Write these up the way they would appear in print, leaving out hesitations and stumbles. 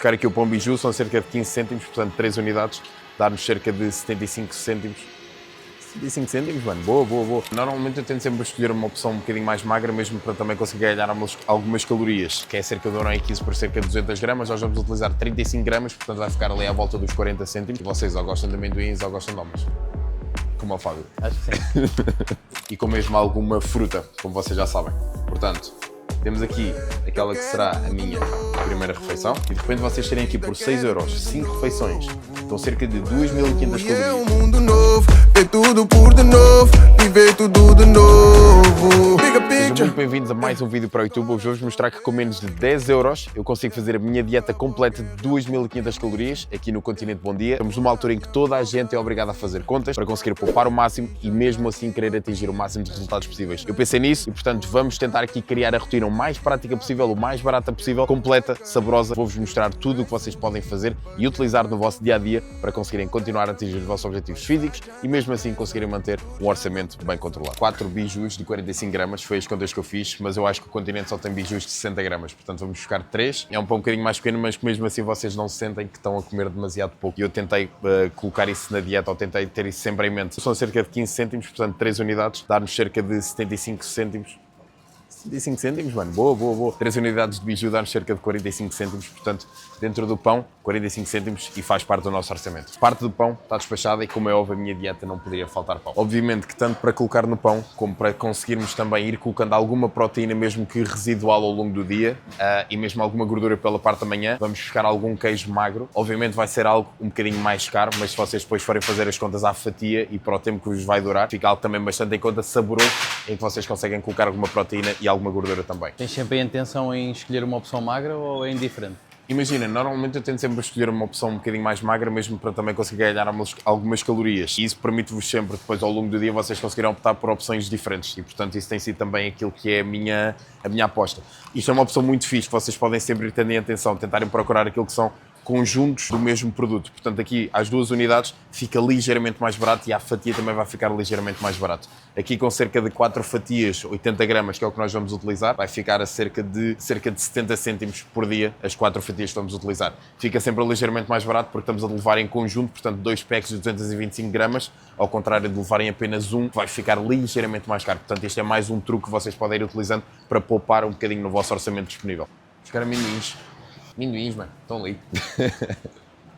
buscar aqui o pão biju, são cerca de 15 cêntimos, portanto 3 unidades, dá-nos cerca de 75 cêntimos. 75 cêntimos, mano, boa. Normalmente eu tento sempre escolher uma opção um bocadinho mais magra, mesmo para também conseguir ganhar algumas calorias, que é cerca de 1,15 por cerca de 200 gramas. Nós vamos utilizar 35 gramas, portanto vai ficar ali à volta dos 40 cêntimos. E vocês ou gostam de amendoins ou gostam de homas. Como ao Fábio. Acho que sim. E com mesmo alguma fruta, como vocês já sabem. Portanto, temos aqui aquela que será a minha primeira refeição e de repente vocês terem aqui por 6 euros 5 refeições, dão cerca de 2.500 calorias. Mundo novo, ver tudo por de novo, viver tudo de novo. Sejam muito bem-vindos a mais um vídeo para o YouTube. Hoje vou-vos mostrar que com menos de 10 euros eu consigo fazer a minha dieta completa de 2.500 calorias aqui no Continente Bom Dia. Estamos numa altura em que toda a gente é obrigada a fazer contas para conseguir poupar o máximo e mesmo assim querer atingir o máximo de resultados possíveis. Eu pensei nisso e, portanto, vamos tentar aqui criar a rotina o mais prática possível, o mais barata possível, completa, saborosa. Vou-vos mostrar tudo o que vocês podem fazer e utilizar no vosso dia-a-dia para conseguirem continuar a atingir os vossos objetivos físicos e mesmo assim conseguirem manter um orçamento bem controlado. 4 bijus de 45 gramas foi as contas que eu fiz, mas eu acho que o Continente só tem bijus de 60 gramas, portanto vamos buscar 3. É um pão um bocadinho mais pequeno, mas que mesmo assim vocês não sentem que estão a comer demasiado pouco. E eu tentei colocar isso na dieta, ou tentei ter isso sempre em mente. São cerca de 15 cêntimos, portanto 3 unidades, dá-nos cerca de 75 cêntimos. 75 cêntimos, mano, boa. 3 unidades de biju dá-nos cerca de 45 cêntimos, portanto, dentro do pão, 45 cêntimos e faz parte do nosso orçamento. Parte do pão está despachada e, como é óbvio, a minha dieta não poderia faltar pão. Obviamente que tanto para colocar no pão, como para conseguirmos também ir colocando alguma proteína, mesmo que residual ao longo do dia, e mesmo alguma gordura pela parte da manhã, vamos buscar algum queijo magro. Obviamente vai ser algo um bocadinho mais caro, mas se vocês depois forem fazer as contas à fatia e para o tempo que vos vai durar, fica algo também bastante em conta, saboroso, em que vocês conseguem colocar alguma proteína e alguma gordura também. Tens sempre a intenção em escolher uma opção magra ou é indiferente? Imagina, normalmente eu tento sempre escolher uma opção um bocadinho mais magra, mesmo para também conseguir ganhar algumas calorias. E isso permite-vos sempre, depois ao longo do dia, vocês conseguirem optar por opções diferentes. E, portanto, isso tem sido também aquilo que é a minha aposta. Isto é uma opção muito fixe, que vocês podem sempre ter em atenção, tentarem procurar aquilo que são conjuntos do mesmo produto. Portanto, aqui, às 2 unidades, fica ligeiramente mais barato e a fatia também vai ficar ligeiramente mais barato. Aqui, com cerca de 4 fatias, 80 gramas, que é o que nós vamos utilizar, vai ficar a cerca de 70 cêntimos por dia, as 4 fatias que vamos utilizar. Fica sempre ligeiramente mais barato porque estamos a levar em conjunto, portanto, 2 packs de 225 gramas, ao contrário de levarem apenas um, vai ficar ligeiramente mais caro. Portanto, este é mais um truque que vocês podem ir utilizando para poupar um bocadinho no vosso orçamento disponível. Buscar amendoins. Amendoins, mano, estão ali.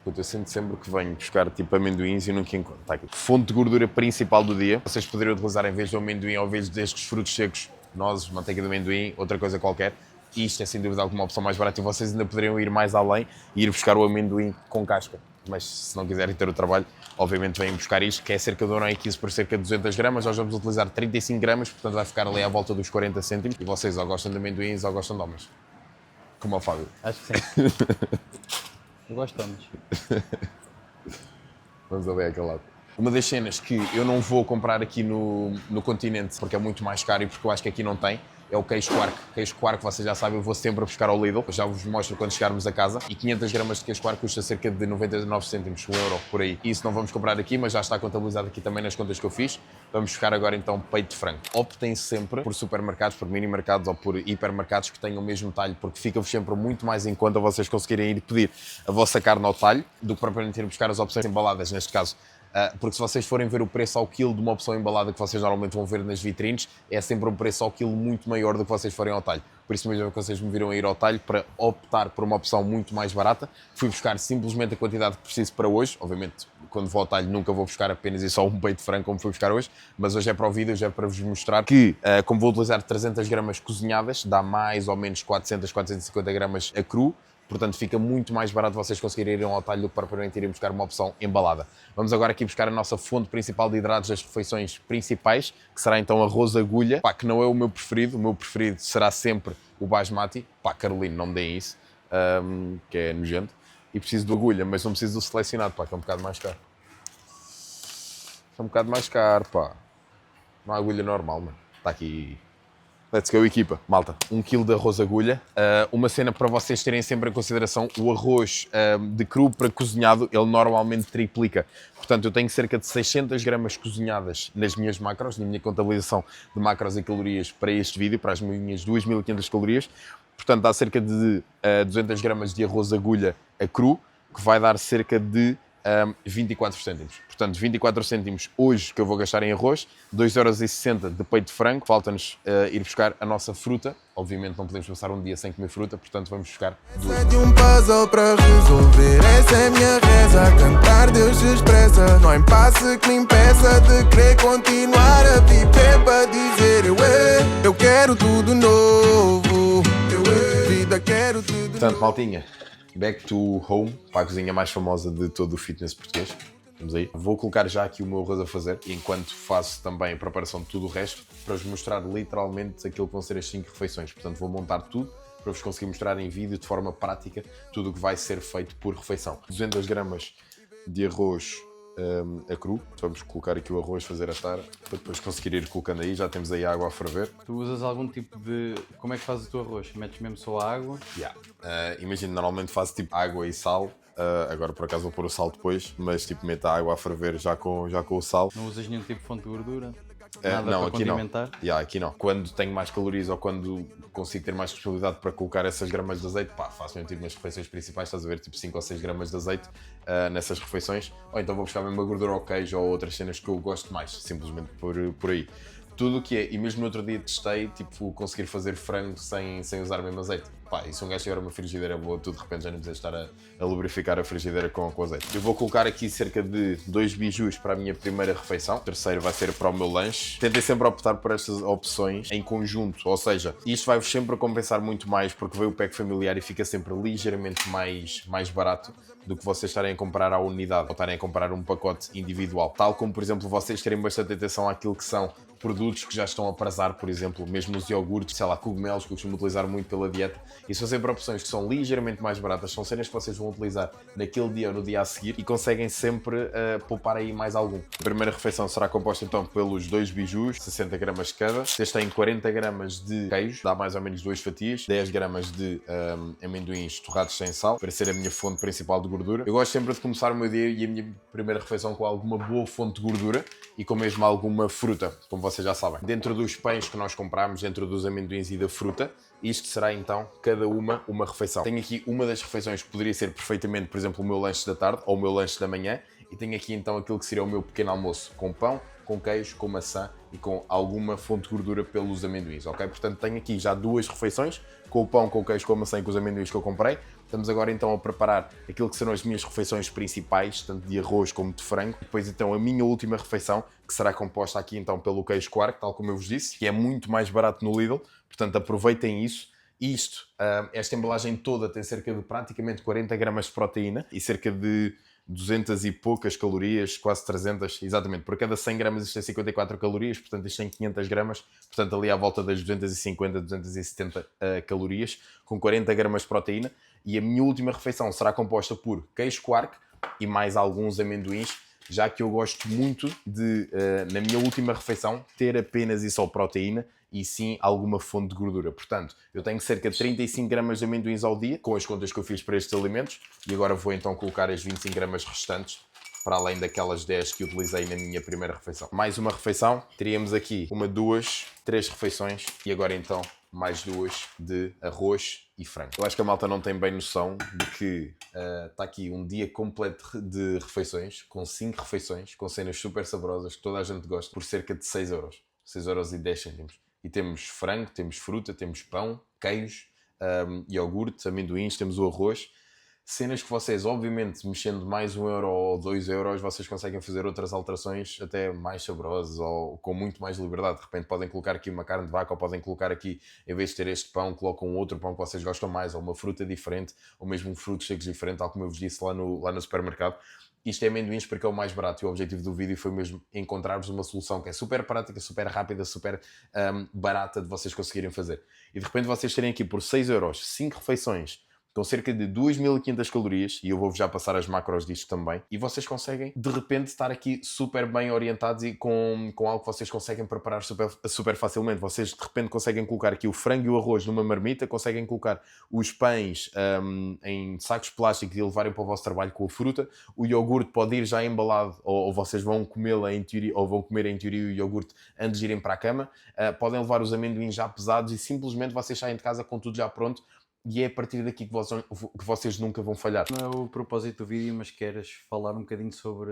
Eu sinto sempre que venho buscar tipo amendoins e nunca encontro. Tá aqui. Fonte de gordura principal do dia. Vocês poderiam utilizar em vez do amendoim ou em vez destes frutos secos, nozes, manteiga de amendoim, outra coisa qualquer. Isto é sem dúvida alguma opção mais barata e vocês ainda poderiam ir mais além e ir buscar o amendoim com casca. Mas se não quiserem ter o trabalho, obviamente vêm buscar isto, que é cerca de 1,15 por cerca de 200 gramas. Nós vamos utilizar 35 gramas, portanto vai ficar ali à volta dos 40 cêntimos. E vocês ou gostam de amendoins ou gostam de homas. Como ao Fábio. Acho que sim. Eu gosto de homas. Vamos ali àquele lado. Uma das cenas que eu não vou comprar aqui no Continente, porque é muito mais caro e porque eu acho que aqui não tem, é o queijo Quark. Queijo Quark, vocês já sabem, eu vou sempre buscar ao Lidl. Já vos mostro quando chegarmos a casa. E 500 gramas de queijo Quark custa cerca de 99 cêntimos, 1 euro, por aí. Isso não vamos comprar aqui, mas já está contabilizado aqui também nas contas que eu fiz. Vamos buscar agora então peito de frango. Optem sempre por supermercados, por mini mercados ou por hipermercados que tenham o mesmo talho, porque fica-vos sempre muito mais em conta vocês conseguirem ir pedir a vossa carne ao talho do que propriamente ir buscar as opções embaladas, neste caso. Porque se vocês forem ver o preço ao quilo de uma opção embalada que vocês normalmente vão ver nas vitrines, é sempre um preço ao quilo muito maior do que vocês forem ao talho. Por isso mesmo é que vocês me viram a ir ao talho para optar por uma opção muito mais barata. Fui buscar simplesmente a quantidade que preciso para hoje. Obviamente, quando vou ao talho nunca vou buscar apenas e só um peito de frango como fui buscar hoje, mas hoje é para o vídeo, hoje é para vos mostrar que, como vou utilizar 300 gramas cozinhadas, dá mais ou menos 400, 450 gramas a cru. Portanto, fica muito mais barato vocês conseguirem ir ao talho do que propriamente irem buscar uma opção embalada. Vamos agora aqui buscar a nossa fonte principal de hidratos das refeições principais, que será então arroz agulha, pá, que não é o meu preferido será sempre o basmati. Pá, Carolina, não me deem isso, que é nojento. E preciso do agulha, mas não preciso do selecionado, pá, que é um bocado mais caro. É um bocado mais caro, pá. Não há agulha normal, mano. Está aqui. Let's go, equipa. Malta, 1 kg de arroz agulha. Uma cena para vocês terem sempre em consideração, o arroz de cru para cozinhado, ele normalmente triplica. Portanto, eu tenho cerca de 600 gramas cozinhadas nas minhas macros, na minha contabilização de macros e calorias para este vídeo, para as minhas 2.500 calorias. Portanto, dá cerca de 200 gramas de arroz agulha a cru, que vai dar cerca de 24 cêntimos. Portanto, 24 cêntimos hoje que eu vou gastar em arroz, 2,60€ de peito de frango. Falta-nos ir buscar a nossa fruta. Obviamente não podemos passar um dia sem comer fruta, portanto vamos buscar duas. É de um puzzle para resolver, essa é minha reza. Cantar Deus se expressa, não há impasse que me impeça de querer continuar a viver para dizer eu quero tudo novo, vida quero tudo Portanto, maltinha, back to home, para a cozinha mais famosa de todo o fitness português. Vamos aí. Vou colocar já aqui o meu arroz a fazer, enquanto faço também a preparação de tudo o resto, para vos mostrar literalmente aquilo que vão ser as 5 refeições. Portanto, vou montar tudo para vos conseguir mostrar em vídeo de forma prática tudo o que vai ser feito por refeição. 200 gramas de arroz a cru. Vamos colocar aqui o arroz, fazer astar, para depois conseguir ir colocando aí. Já temos aí a água a ferver. Tu usas algum tipo de... Como é que fazes o teu arroz? Metes mesmo só a água? Yeah. Imagina, normalmente faço tipo água e sal. Agora por acaso vou pôr o sal depois, mas tipo meto a água a ferver já com o sal. Não usas nenhum tipo de fonte de gordura? Não, para aqui não. condimentar? Aqui não. Quando tenho mais calorias ou quando consigo ter mais possibilidade para colocar essas gramas de azeite, faço mesmo tipo nas refeições principais, estás a ver, tipo 5 ou 6 gramas de azeite nessas refeições. Ou então vou buscar mesmo uma gordura ao queijo ou outras cenas que eu gosto mais, simplesmente por aí. Tudo o que é, e mesmo no outro dia testei, tipo, conseguir fazer frango sem usar mesmo azeite. E se um gajo tiver uma frigideira boa, tu de repente já não precisas estar a lubrificar a frigideira com azeite. Eu vou colocar aqui cerca de 2 bijus para a minha primeira refeição. O terceiro vai ser para o meu lanche. Tentei sempre optar por estas opções em conjunto, ou seja, isto vai-vos sempre compensar muito mais porque veio o pack familiar e fica sempre ligeiramente mais barato do que vocês estarem a comprar à unidade ou estarem a comprar um pacote individual. Tal como, por exemplo, vocês terem bastante atenção àquilo que são produtos que já estão a prazar, por exemplo, mesmo os iogurtes, sei lá, cogumelos que eu costumo utilizar muito pela dieta. Isso são sempre opções que são ligeiramente mais baratas, são cenas que vocês vão utilizar naquele dia ou no dia a seguir e conseguem sempre poupar aí mais algum. A primeira refeição será composta então pelos 2 bijus, 60 gramas cada. Vocês têm 40 gramas de queijo, dá mais ou menos 2 fatias, 10 gramas de amendoins torrados sem sal, para ser a minha fonte principal de gordura. Eu gosto sempre de começar o meu dia e a minha primeira refeição com alguma boa fonte de gordura e com mesmo alguma fruta, como vocês já sabem. Dentro dos pães que nós compramos, dentro dos amendoins e da fruta, isto será então cada uma refeição. Tenho aqui uma das refeições que poderia ser perfeitamente, por exemplo, o meu lanche da tarde ou o meu lanche da manhã, e tenho aqui então aquilo que seria o meu pequeno almoço, com pão, com queijo, com maçã e com alguma fonte de gordura pelos amendoins, ok? Portanto, tenho aqui já 2 refeições, com o pão, com o queijo, com a maçã e com os amendoins que eu comprei. Estamos agora então a preparar aquilo que serão as minhas refeições principais, tanto de arroz como de frango. Depois então a minha última refeição, que será composta aqui então pelo queijo Quark, tal como eu vos disse, que é muito mais barato no Lidl, portanto aproveitem isso. Esta embalagem toda tem cerca de praticamente 40 gramas de proteína e cerca de 200 e poucas calorias, quase 300, exatamente, por cada 100 gramas isto tem 54 calorias, portanto isto tem 500 gramas, portanto ali à volta das 250, 270 calorias, com 40 gramas de proteína. E a minha última refeição será composta por queijo Quark e mais alguns amendoins, já que eu gosto muito de, na minha última refeição, ter apenas e só proteína e sim alguma fonte de gordura. Portanto, eu tenho cerca de 35 gramas de amendoins ao dia, com as contas que eu fiz para estes alimentos, e agora vou então colocar as 25 gramas restantes, para além daquelas 10 que utilizei na minha primeira refeição. Mais uma refeição, teríamos aqui 1, 2, 3 refeições, e agora então mais 2 de arroz e frango. Eu acho que a malta não tem bem noção de que está aqui um dia completo de refeições, com 5 refeições, com cenas super saborosas que toda a gente gosta, por cerca de 6€. 6,10€. E temos frango, temos fruta, temos pão, queijo, iogurte, amendoins, temos o arroz. Cenas que vocês, obviamente, mexendo mais 1€ ou 2€, vocês conseguem fazer outras alterações até mais saborosas ou com muito mais liberdade. De repente podem colocar aqui uma carne de vaca ou podem colocar aqui, em vez de ter este pão, colocam um outro pão que vocês gostam mais, ou uma fruta diferente, ou mesmo um frutos secos diferente, tal como eu vos disse lá no supermercado. Isto é amendoins porque é o mais barato e o objetivo do vídeo foi mesmo encontrar-vos uma solução que é super prática, super rápida, super barata de vocês conseguirem fazer. E de repente vocês terem aqui por 6€, 5 refeições, com cerca de 2.500 calorias, e eu vou-vos já passar as macros disto também, e vocês conseguem, de repente, estar aqui super bem orientados e com algo que vocês conseguem preparar super facilmente. Vocês, de repente, conseguem colocar aqui o frango e o arroz numa marmita, conseguem colocar os pães em sacos plásticos e levarem para o vosso trabalho com a fruta. O iogurte pode ir já embalado, ou vocês vão comê-la em teoria, ou vão comer em teoria o iogurte antes de irem para a cama. Podem levar os amendoins já pesados e simplesmente vocês saem de casa com tudo já pronto. E é a partir daqui que vocês nunca vão falhar. Não é o propósito do vídeo, mas queres falar um bocadinho sobre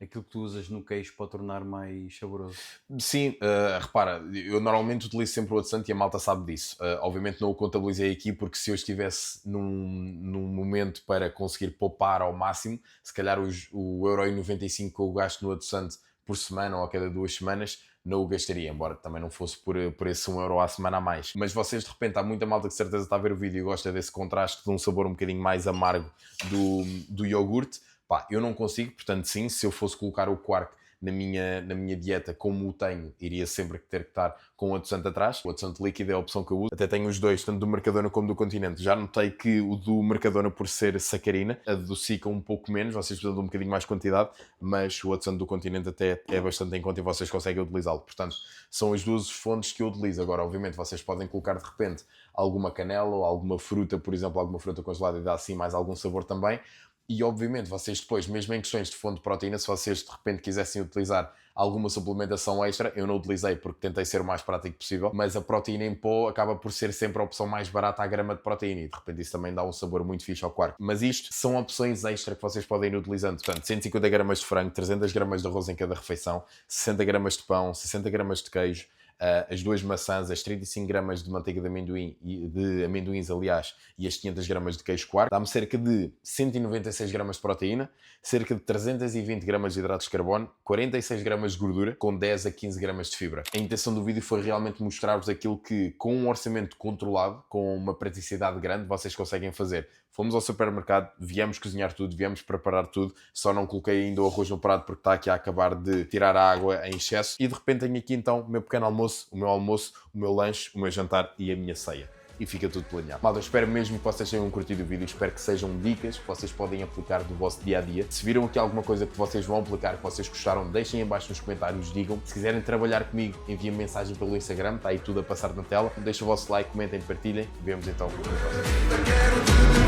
aquilo que tu usas no queijo para o tornar mais saboroso? Sim, repara, eu normalmente utilizo sempre o adoçante e a malta sabe disso. Obviamente não o contabilizei aqui porque se eu estivesse num momento para conseguir poupar ao máximo, se calhar o 1,95€ que eu gasto no adoçante por semana ou a cada 2 semanas, não o gastaria, embora também não fosse por esse 1€ à semana a mais. Mas vocês, de repente, há muita malta que de certeza está a ver o vídeo e gosta desse contraste de um sabor um bocadinho mais amargo do iogurte. Pá, eu não consigo, portanto sim, se eu fosse colocar o quark na minha dieta como o tenho, iria sempre ter que estar com o adoçante atrás. O adoçante líquido é a opção que eu uso. Até tenho os dois, tanto do Mercadona como do Continente. Já notei que o do Mercadona, por ser sacarina, adocica um pouco menos, vocês precisam de um bocadinho mais quantidade, mas o adoçante do Continente até é bastante em conta e vocês conseguem utilizá-lo. Portanto, são as duas fontes que eu utilizo. Agora, obviamente, vocês podem colocar de repente alguma canela ou alguma fruta, por exemplo, alguma fruta congelada e dá assim mais algum sabor também. E obviamente vocês depois, mesmo em questões de fonte de proteína, se vocês de repente quisessem utilizar alguma suplementação extra, eu não utilizei porque tentei ser o mais prático possível, mas a proteína em pó acaba por ser sempre a opção mais barata à grama de proteína e de repente isso também dá um sabor muito fixe ao quark. Mas isto são opções extra que vocês podem ir utilizando. Portanto, 150 gramas de frango, 300 gramas de arroz em cada refeição, 60 gramas de pão, 60 gramas de queijo, as 2 maçãs, as 35 gramas de manteiga de amendoim, de amendoins, aliás, e as 500 gramas de queijo coalho, dá-me cerca de 196 gramas de proteína, cerca de 320 gramas de hidratos de carbono, 46 gramas de gordura, com 10 a 15 gramas de fibra. A intenção do vídeo foi realmente mostrar-vos aquilo que, com um orçamento controlado, com uma praticidade grande, vocês conseguem fazer. Fomos ao supermercado, viemos cozinhar tudo, viemos preparar tudo, só não coloquei ainda o arroz no prato porque está aqui a acabar de tirar a água em excesso. E de repente tenho aqui então o meu pequeno almoço, o meu lanche, o meu jantar e a minha ceia. E fica tudo planeado. Malta, eu espero mesmo que vocês tenham curtido o vídeo, espero que sejam dicas que vocês podem aplicar no vosso dia-a-dia. Se viram aqui alguma coisa que vocês vão aplicar, que vocês gostaram, deixem em baixo nos comentários, digam. Se quiserem trabalhar comigo, enviem mensagem pelo Instagram, está aí tudo a passar na tela. Deixem o vosso like, comentem, partilhem. Vemos então no próximo vídeo.